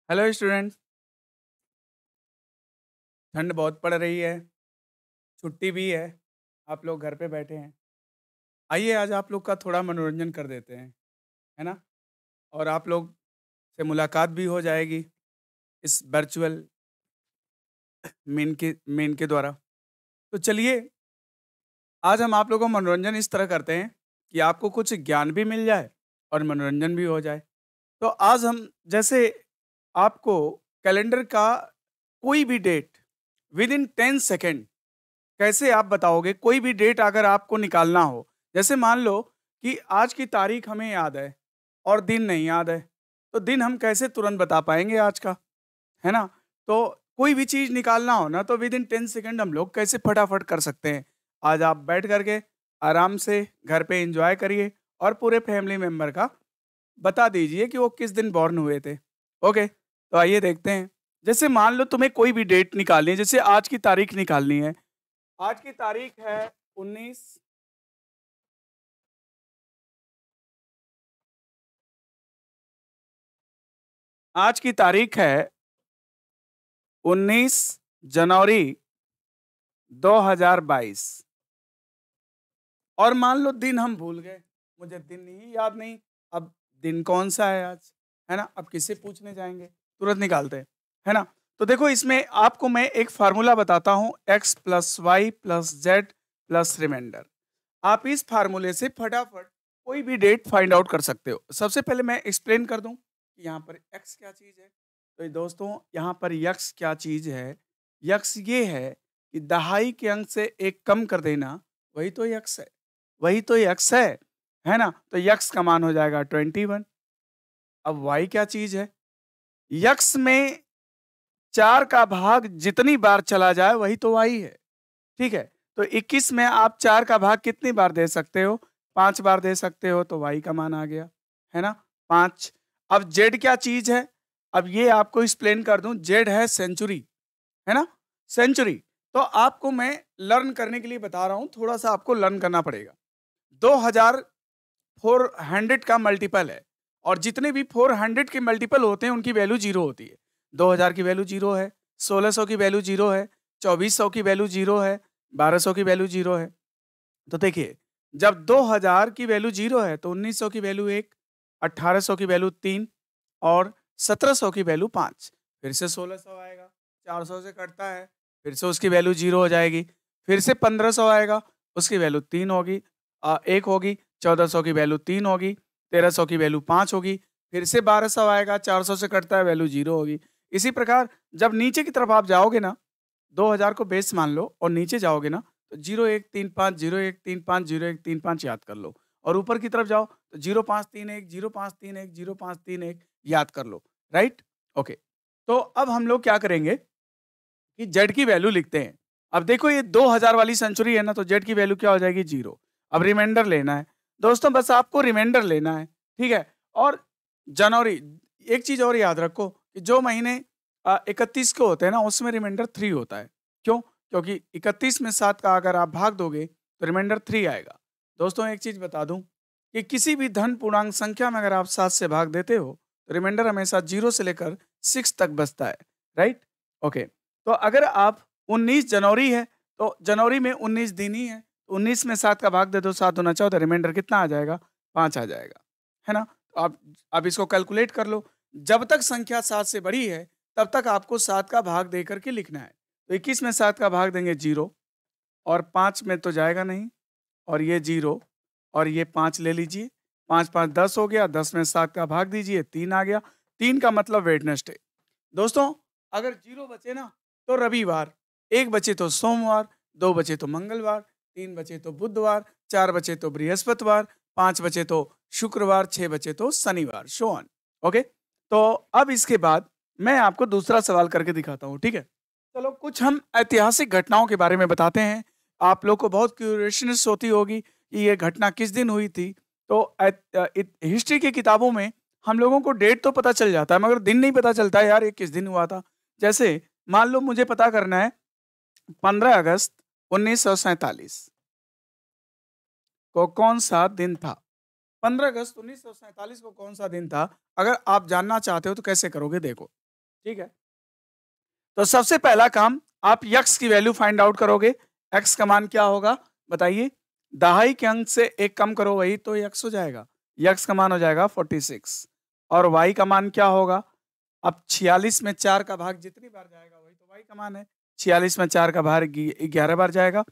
Hello students. ठंड बहुत पड़ रही है, छुट्टी भी है, आप लोग घर पे बैठे हैं। आइए आज आप लोग का थोड़ा मनोरंजन कर देते हैं, है ना? और आप लोग से मुलाकात भी हो जाएगी इस वर्चुअल मेन के द्वारा। तो चलिए आज हम आप लोगों को मनोरंजन इस तरह करते हैं कि आपको कुछ ज्ञान भी मिल जाए और मनोरंजन भी हो जाए। तो आज हम जैसे आपको कैलेंडर का कोई भी डेट विदिन 10 सेकंड कैसे आप बताओगे? कोई भी डेट अगर आपको निकालना हो, जैसे मान लो कि आज की तारीख हमें याद है और दिन नहीं याद है, तो दिन हम कैसे तुरंत बता पाएँगे आज का, है ना? तो कोई भी चीज़ निकालना हो ना, तो विदिन 10 सेकंड हम लोग कैसे फटाफट कर सकते हैं। आज आप बैठ कर के आराम से घर पे एन्जॉय करिए और पूरे फैमिली मेंबर का बता दीजिए कि वो किस दिन बॉर्न हुए थे। ओके, तो आइए देखते हैं। जैसे मान लो तुम्हें कोई भी डेट निकालनी है, जैसे आज की तारीख निकालनी है। आज की तारीख है 19। आज की तारीख है 19 जनवरी 2022 और मान लो दिन हम भूल गए, मुझे दिन ही याद नहीं, अब दिन कौन-सा है आज, है ना? अब किससे पूछने जाएँगे? तुरंत निकालते हैं, है ना? तो देखो इसमें आपको मैं एक फ़ॉर्मूला बताता हूँ x + y + z + रिमाइंडर। आप इस फ़ॉर्मूले से फटाफट कोई भी डेट फाइंड आउट कर सकते हो। सबसे पहले मैं एक्सप्लेन कर दूँ कि यहाँ पर x क्या चीज़ है? तो ये दोस्तों यहाँ पर यक्स क्या चीज़ है? यक्स ये है कि दहाई के अंक से 1 कम कर देना, वही तो यक्स है। वही तो यक्स है ना? तो यक्स का मान हो जाएगा 21। अब वाई क्या चीज़ है? यक्स में 4 का भाग जितनी बार चला जाए वही तो वाई है, ठीक है? तो 21 में आप 4 का भाग कितनी बार दे सकते हो? 5 बार दे सकते हो तो वाई का मान आ गया, है ना? 5। अब जेड क्या चीज़ है? अब ये आपको एक्सप्लेन कर दूँ, जेड है सेंचुरी, है ना? सेंचुरी। तो आपको मैं लर्न करने के लिए बता रहा हूँ, थोड़ा-सा आपको लर्न करना पड़ेगा। 2000 400 का मल्टीपल है और जितने भी 400 के मल्टीपल होते हैं उनकी वैल्यू 0 होती है। 2000 की वैल्यू 0 है, 1600 की वैल्यू 0 है, 2400 की वैल्यू 0 है, 1200 की वैल्यू 0 है। तो देखिए, जब 2000 की वैल्यू 0 है तो 1900 की वैल्यू 1, 1800 की वैल्यू 3 और 1700 की वैल्यू 5। फिर से 1600 आएगा, 400 से कटता है, फिर से उसकी वैल्यू 0 हो जाएगी। फिर से 1500 आएगा, उसकी वैल्यू 3 होगी 1 होगी, 1400 की वैल्यू 3 होगी, 1300 की वैल्यू 5 होगी, फिर से 1200 आएगा, 400 से कटता है, वैल्यू 0 होगी। इसी प्रकार जब नीचे की तरफ आप जाओगे ना, 2000 को बेस मान लो और नीचे जाओगे ना, तो 0135, 0135, 0135 याद कर लो और ऊपर की तरफ जाओ तो 0531, 0531, 0531 याद कर लो, राइट? ओके। तो अब हम लोग क्या करेंगे कि जेड की वैल्यू लिखते हैं। अब देखो ये 2000 वाली सेंचुरी है ना, तो जेड की वैल्यू क्या हो जाएगी? 0। अब रिमाइंडर लेना है। दोस्तों बस आपको रिमाइंडर लेना है, ठीक है? और जनवरी, एक चीज़ और याद रखो कि जो महीने 31 को होते हैं ना, उसमें रिमाइंडर 3 होता है। क्यों? क्योंकि 31 में 7 का अगर आप भाग दोगे, तो रिमाइंडर 3 आएगा। दोस्तों एक चीज़ बता दूँ कि किसी भी धन पूर्णांक संख्या में अगर आप 7 से भाग देते हो, तो रिमाइंडर हमेशा 0 से लेकर 6 तक बचता है, राइट? ओके। तो अगर आप 19 जनवरी है, तो जनवरी में 19 दिन ही है। 19 में 7 का भाग दे दो, 7 दूना 14, रिमाइंडर कितना आ जाएगा? 5 आ जाएगा, है ना? तो आप इसको कैलकुलेट कर लो। जब तक संख्या 7 से बड़ी है, तब तक आपको 7 का भाग दे कर के लिखना है। तो 21 में 7 का भाग देंगे 0 और 5 में तो जाएगा नहीं और ये 0 और ये 5 ले लीजिए। 5 5 10 हो गया, 10 में 7 का भाग दीजिए, 3 आ गया। 3 का मतलब वेडनेसडे। दोस्तों अगर 0 बचे ना, तो रविवार, 1 बचे तो सोमवार, 2 बचे तो मंगलवार, 3 बचे तो बुधवार, 4 बचे तो बृहस्पतिवार, 5 बचे तो शुक्रवार, 6 बचे तो शनिवार, सो ऑन। ओके? तो अब इसके बाद मैं आपको दूसरा सवाल करके दिखाता हूँ, ठीक है? चलो कुछ हम ऐतिहासिक घटनाओं के बारे में बताते हैं। आप लोग को बहुत क्यूरियोसनेस होती होगी कि ये घटना किस दिन हुई थी। तो हिस्ट्री की किताबों में हम लोगों को डेट तो पता चल जाता है, मगर दिन नहीं पता चलता है यार ये किस दिन हुआ था। जैसे मान लो मुझे पता करना है 15 अगस्त 1947 को कौन-सा दिन था? 15 अगस्त 1947 को कौन-सा दिन था? अगर आप जानना चाहते हो तो कैसे करोगे देखो। ठीक है, तो सबसे पहला काम आप यक्स की वैल्यू फाइंड आउट करोगे। एक्स का मान क्या होगा बताइए? दहाई के अंक से एक कम करो, वही तो यक्स हो जाएगा। यक्स का मान हो जाएगा 46। और वाई का मान क्या होगा? अब 46 में 4 का भाग जितनी बार जाएगा वही तो वाई का मान है। 46 में 4 का भाग 11 बार जाएगा।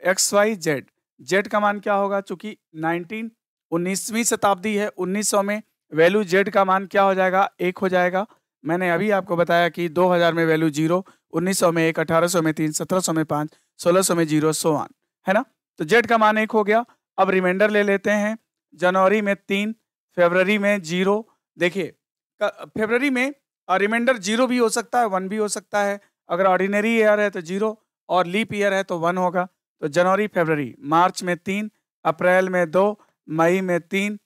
एक्स वाई जेड, जेड का मान क्या होगा? चूंकि 19वीं शताब्दी है, 1900 में वैल्यू जेड का मान क्या हो जाएगा? 1 हो जाएगा। मैंने अभी आपको बताया कि 2000 में वैल्यू 0, 1900 में 1, 1800 में 3, 1700 में 5, 1600 में 0, सो ऑन, है ना? तो जेड का मान 1 हो गया। अब रिमाइंडर ले लेते हैं। जनवरी में 3, फरवरी में 0। देखिए फरवरी में रिमाइंडर 0 भी हो सकता है, 1 भी हो सकता है। अगर ऑर्डिनरी ईयर है तो 0 और लीप ईयर है तो 1 होगा। तो जनवरी फरवरी, मार्च में 3, अप्रैल में 2, मई में 3,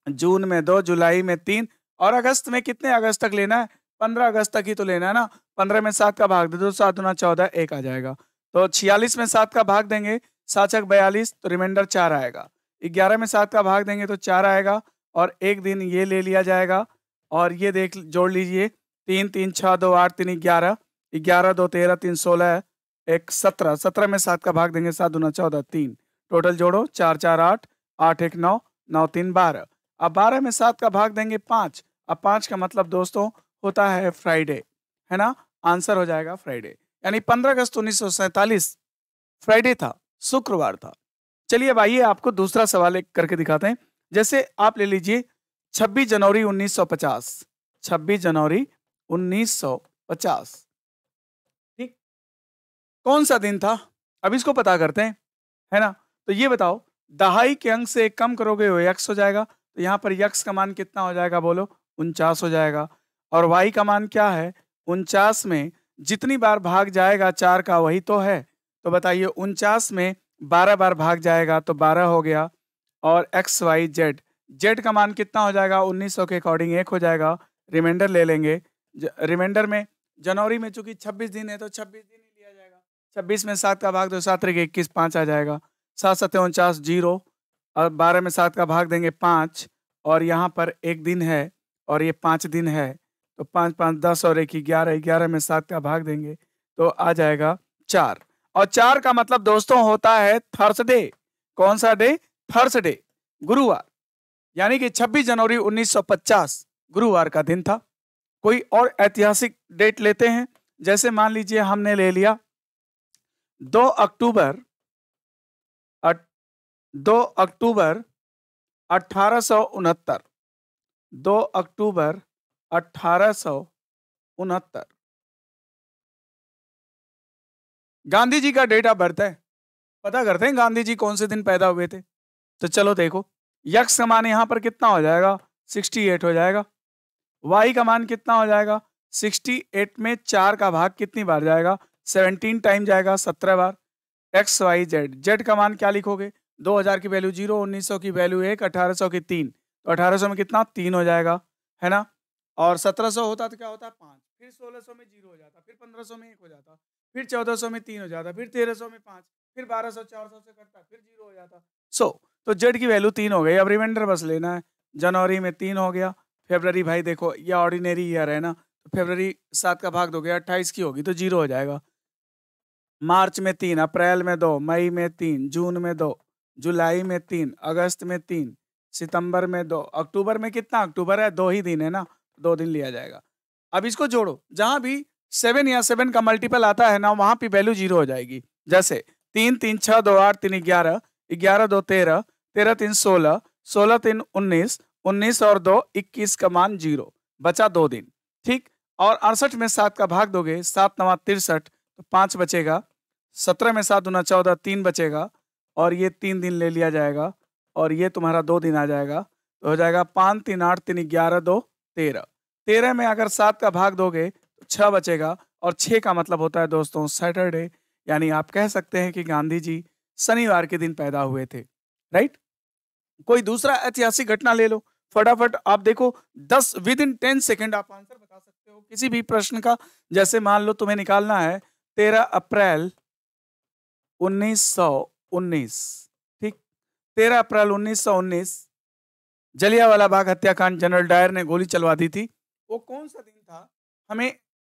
जून में 2, जुलाई में 3 और अगस्त में कितने अगस्त तक लेना है? 15 अगस्त तक ही तो लेना है ना। 15 में 7 का भाग दे दो, 7 दूना 14, 1 आ जाएगा। तो 46 में 7 का भाग देंगे, 7 छक 42, तो रिमाइंडर 4 आएगा। 11 में 7 का भाग देंगे तो 4 आएगा और एक दिन ये ले लिया जाएगा। और ये देख जोड़ लीजिए, 3 3 6 2 8 3 11, 11 2 13 3 16 1 17, 17 में 7 का भाग देंगे, 7 दूना 14, 3 टोटल जोड़ो, 4 4 8, 8 1 9, 9 3 12। अब 12 में 7 का भाग देंगे 5। अब 5 का मतलब दोस्तों होता है फ्राइडे, है ना? आंसर हो जाएगा फ्राइडे, यानी 15 अगस्त 1947 फ्राइडे था, शुक्रवार था। चलिए अब आइए आपको दूसरा सवाल एक करके दिखाते हैं। जैसे आप ले लीजिए 26 जनवरी 1950, 26 जनवरी 1950, ठीक, कौन सा दिन था? अब इसको पता करते हैं, है ना? तो ये बताओ, दहाई के अंक से एक कम करोगे वो यक्स हो जाएगा। तो यहाँ पर यक्स का मान कितना हो जाएगा बोलो? 49 हो जाएगा। और वाई का मान क्या है? 49 में जितनी बार भाग जाएगा 4 का वही तो है। तो बताइए 49 में 12 बार भाग जाएगा तो 12 हो गया। और एक्स वाई जेड, जेड का मान कितना हो जाएगा? 1900 के अकॉर्डिंग 1 हो जाएगा। रिमाइंडर ले लेंगे। रिमाइंडर में जनवरी में चूंकि 26 दिन है तो 26 दिन ही लिया जाएगा। 26 में 7 का भाग दो, 7 3 21, 5 आ जाएगा। 7 7 49, 0 और 12 में 7 का भाग देंगे 5 और यहाँ पर एक दिन है और ये 5 दिन है। तो 5 5 10 और 1 11, 11 में 7 का भाग देंगे तो आ जाएगा 4। और 4 का मतलब दोस्तों होता है थर्सडे। कौन सा डे? थर्सडे, गुरुवार। यानी कि 26 जनवरी 1950 गुरुवार का दिन था। कोई और ऐतिहासिक डेट लेते हैं। जैसे मान लीजिए हमने ले लिया 2 अक्टूबर 2 अक्टूबर 1869, 2 अक्टूबर 1869 गांधी जी का डेट ऑफ बर्थ है। पता करते हैं गांधी जी कौन से दिन पैदा हुए थे। तो चलो देखो, यक्स का मान यहां पर कितना हो जाएगा? 68 हो जाएगा। वाई का मान कितना हो जाएगा? 68 में 4 का भाग कितनी बार जाएगा? 17 टाइम जाएगा, 17 बार। एक्स वाई जेड, जेड का मान क्या लिखोगे? 2000 की वैल्यू 0, 1900 की वैल्यू 1, 1800 की 3। तो 1800 में कितना? 3 हो जाएगा, है ना? और 1700 होता तो क्या होता? 5। फिर 1600 में 0 हो जाता, फिर 1500 में 1 हो जाता, फिर 1400 में 3 हो जाता, फिर 1300 में 5, फिर 1200 400 से कटता, फिर 0 हो जाता। तो जेड की वैल्यू 3 हो गई। अब रिमाइंडर बस लेना है। जनवरी में 3 हो गया। फरवरी भाई देखो ये ऑर्डिनरी ईयर है ना, तो फरवरी 7 का भाग दोगे 28 की होगी तो 0 हो जाएगा। मार्च में 3, अप्रैल में 2, मई में 3, जून में 2, जुलाई में 3, अगस्त में 3, सितंबर में 2, अक्टूबर में कितना? अक्टूबर है 2 ही दिन है ना, 2 दिन लिया जाएगा। अब इसको जोड़ो, जहां भी 7 या 7 का मल्टीपल आता है ना वहां पे वैल्यू 0 हो जाएगी। जैसे 3 3 6 2 8 3 11, 11 2 13, 13 3 16, 16 3 19, 19 और 2 21 का मान 0, बचा 2 दिन, ठीक। और 68 में 7 का भाग दोगे, 7 9 63, तो 5 बचेगा। 17 में 7 दूना 14, 3 बचेगा और ये 3 दिन ले लिया जाएगा और ये तुम्हारा 2 दिन आ जाएगा। तो हो जाएगा 5 3 8 3 11 2 13। 13 में अगर 7 का भाग दोगे तो 6 बचेगा और 6 का मतलब होता है दोस्तों सैटरडे। यानी आप कह सकते हैं कि गांधी जी शनिवार के दिन पैदा हुए थे, राइट। कोई दूसरा ऐतिहासिक घटना ले लो फटाफट। आप देखो 10 विद इन 10 सेकेंड आप आंसर बता सकते हो किसी भी प्रश्न का। जैसे मान लो तुम्हें निकालना है 13 अप्रैल 1919, ठीक। 13 अप्रैल 1919 जलियांवाला बाग हत्याकांड, जनरल डायर ने गोली चलवा दी थी। वो कौन सा दिन था हमें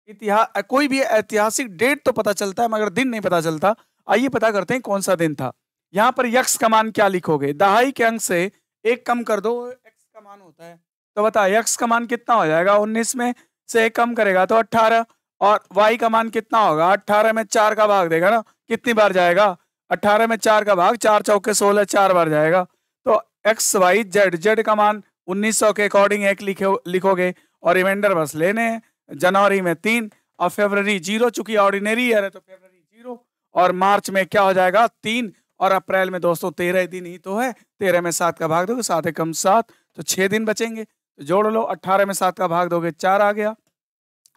इतिहास कोई भी ऐतिहासिक डेट तो पता चलता है मगर दिन नहीं पता चलता। आइए पता करते हैं कौन सा दिन था। यहाँ पर यक्स का मान क्या लिखोगे? दहाई के अंक से एक कम कर दो, एक्स का मान होता है। तो बता यक्स का मान कितना हो जाएगा? 19 में से एक कम करेगा तो 18। और वाई का मान कितना होगा? 18 में 4 का भाग देगा ना, कितनी बार जाएगा? 18 में 4 का भाग, 4 चौके 16, 4 बार जाएगा। तो एक्स वाई जेड, जेड का मान 1900 के अकॉर्डिंग एक लिखोगे और रिमाइंडर बस लेने हैं। जनवरी में 3 और फरवरी 0, चूंकि ऑर्डिनरी ईयर है तो फरवरी 0। और मार्च में क्या हो जाएगा? 3। और अप्रैल में दोस्तों 13 दिन ही तो है। 13 में 7 का भाग दोगे, 7 एकम 7, तो 6 दिन बचेंगे। तो जोड़ लो, 18 में 7 का भाग दोगे 4 आ गया,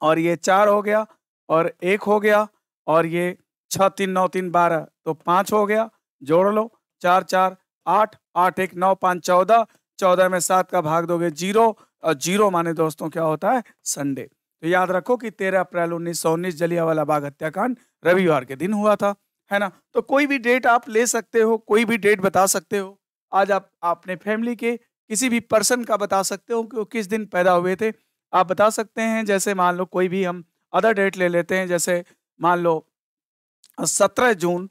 और ये 4 हो गया, और 1 हो गया, और ये 6 3 9 3 12, तो 5 हो गया। जोड़ लो, 4 4 8, 8 1 9 5 14, 14 में 7 का भाग दोगे 0, और 0 माने दोस्तों क्या होता है? संडे। तो याद रखो कि 13 अप्रैल 1919 जलियांवाला बाग हत्याकांड रविवार के दिन हुआ था, है ना। तो कोई भी डेट आप ले सकते हो, कोई भी डेट बता सकते हो। आज आप अपने फैमिली के किसी भी पर्सन का बता सकते हो कि वो किस दिन पैदा हुए थे, आप बता सकते हैं। जैसे मान लो कोई भी हम अदर डेट ले लेते हैं, जैसे मान लो 17 जून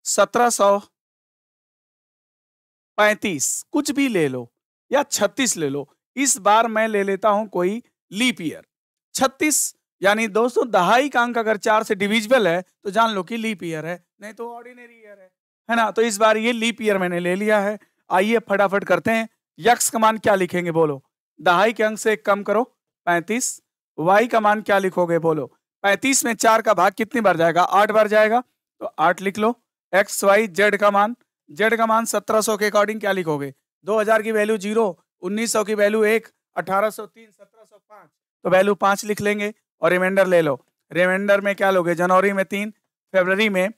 1735, कुछ भी ले लो, या 36 ले लो। इस बार मैं ले लेता हूं कोई लीप ईयर 36, यानी दोस्तों दहाई का अंक अगर 4 से डिविजिबल है तो जान लो कि लीप ईयर है, नहीं तो ऑर्डिनरी ईयर है ना। तो इस बार ये लीप ईयर मैंने ले लिया है। आइए फटाफट करते हैं। यक्स का मान क्या लिखेंगे बोलो? दहाई के अंक से एक कम करो, 35। वाई का मान क्या लिखोगे बोलो? 35 में 4 का भाग कितनी बार जाएगा? 8 बार जाएगा, तो 8 लिख लो। एक्स वाई जेड का मान, जेड का मान 1700 के अकॉर्डिंग क्या लिखोगे? 2000 की वैल्यू 0, 1900 की वैल्यू 1, 1803, 1705, तो वैल्यू 5 लिख लेंगे और रिमाइंडर ले लो। रिमाइंडर में क्या लोगे? जनवरी में 3, फरवरी में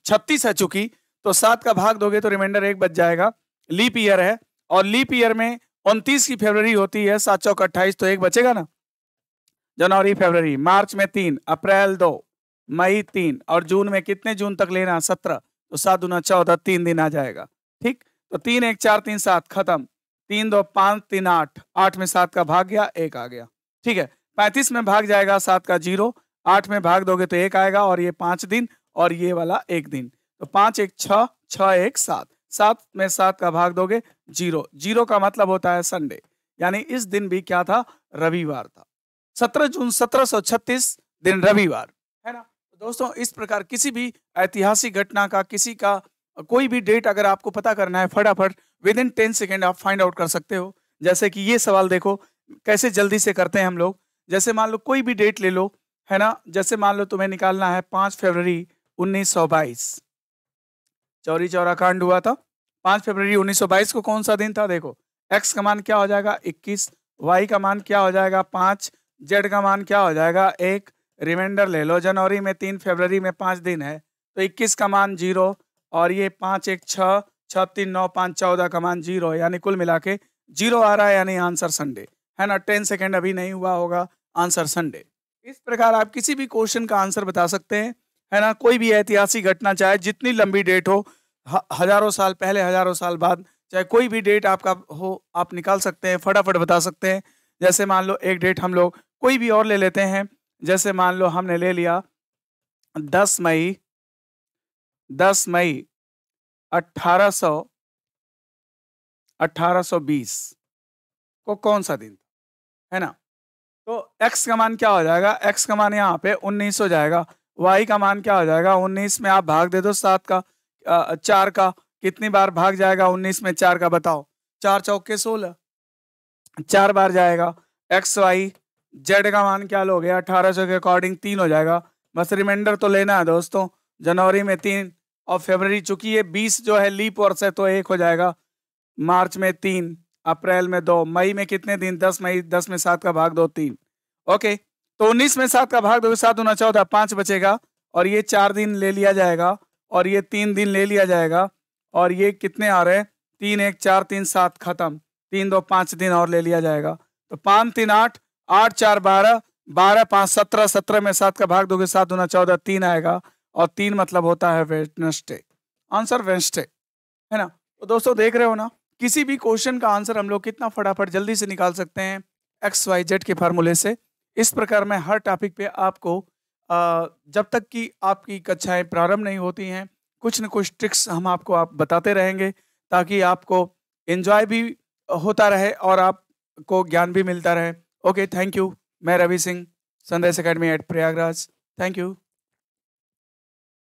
36 है चूंकि, तो 7 का भाग दोगे तो रिमाइंडर 1 बच जाएगा। लीप ईयर है, और लीप ईयर में 29 की फरवरी होती है, 7 चौक 28, तो 1 बचेगा ना। जनवरी फरवरी, मार्च में 3, अप्रैल 2, मई 3, और जून में कितने जून तक लेना? 17, तो 7 दूना 14, 3 दिन आ जाएगा। ठीक, तो 3 1 4 3 7 खत्म। 3 2 5 3 8, 8 में 7 का भाग गया, 1 आ गया। ठीक है, 35 में भाग जाएगा 7 का 0, 8 में भाग दोगे तो 1 आएगा, और ये 5 दिन और ये वाला 1 दिन, तो 5 1 6, 6 1 7, 7 में 7 का भाग दोगे 0, 0 का मतलब होता है संडे, यानी इस दिन भी क्या था? रविवार था। 17 जून 1736 दिन रविवार, है ना। तो दोस्तों इस प्रकार किसी भी ऐतिहासिक घटना का, किसी का कोई भी डेट अगर आपको पता करना है, फटाफट विद इन 10 सेकेंड आप फाइंड आउट कर सकते हो। जैसे कि ये सवाल देखो कैसे जल्दी से करते हैं हम लोग। जैसे मान लो कोई भी डेट ले लो, है ना। जैसे मान लो तुम्हें निकालना है 5 फरवरी 1922, चौरी चौरा कांड हुआ था। 5 फरवरी 1922 को कौन सा दिन था? देखो, एक्स का मान क्या हो जाएगा? 21, वाई का मान क्या हो जाएगा? 5, जेड का मान क्या हो जाएगा? 1। रिमाइंडर ले लो, जनवरी में 3, फरवरी में 5 दिन है, तो 21 का मान 0, और ये 5 1 6, 6 3 9 5 14 का मान 0, यानी कुल मिला के 0 आ रहा है, यानी आंसर संडे, है ना। 10 सेकेंड अभी नहीं हुआ होगा, आंसर संडे। इस प्रकार आप किसी भी क्वेश्चन का आंसर बता सकते हैं, है ना। कोई भी ऐतिहासिक घटना, चाहे जितनी लंबी डेट हो, हजारों साल पहले, हजारों साल बाद, चाहे कोई भी डेट आपका हो, आप निकाल सकते हैं, फटाफट बता सकते हैं। जैसे मान लो एक डेट हम लोग कोई भी और ले लेते हैं। जैसे मान लो हमने ले लिया 10 मई 1820 को कौन सा दिन था, है ना। तो x का मान क्या हो जाएगा? x का मान यहाँ पे 19 हो जाएगा। y का मान क्या हो जाएगा? 19 में आप भाग दे दो 7 का, 4 का, कितनी बार भाग जाएगा 19 में 4 का? बताओ, 4 चौके 16, 4 बार जाएगा। एक्स वाई जेड का मान क्या लोगे? 1800 के अकॉर्डिंग 3 हो जाएगा। बस रिमाइंडर तो लेना है दोस्तों। जनवरी में 3, और फरवरी चूंकि ये 20 जो है लीप वर्ष है तो 1 हो जाएगा। मार्च में 3, अप्रैल में 2, मई में कितने दिन? 10 मई, 10 में 7 का भाग दो 3। ओके, तो 19 में 7 का भाग दो, 7 दूना 14, 5 बचेगा, और ये 4 दिन ले लिया जाएगा, और ये 3 दिन ले लिया जाएगा, और ये कितने आ रहे हैं? 3 1 4 3 7 खत्म। 3 2 5 दिन और ले लिया जाएगा, तो 5 3 8, 8 4 12, 12 5 17, 17 में 7 का भाग दोगे, 7 दूना 14, 3 आएगा, और 3 मतलब होता है वेडनेसडे। आंसर वेडनेसडे, है ना। तो दोस्तों देख रहे हो ना, किसी भी क्वेश्चन का आंसर हम लोग कितना फटाफट जल्दी से निकाल सकते हैं एक्स वाई जेड के फार्मूले से। इस प्रकार मैं हर टॉपिक पे आपको जब तक कि आपकी कक्षाएं प्रारंभ नहीं होती हैं, कुछ न कुछ ट्रिक्स हम आपको बताते रहेंगे, ताकि आपको एंजॉय भी होता रहे और आपको ज्ञान भी मिलता रहे। Okay, thank you. मैं Ravi Singh, Sunrise Academy at Prayagraj. Thank you.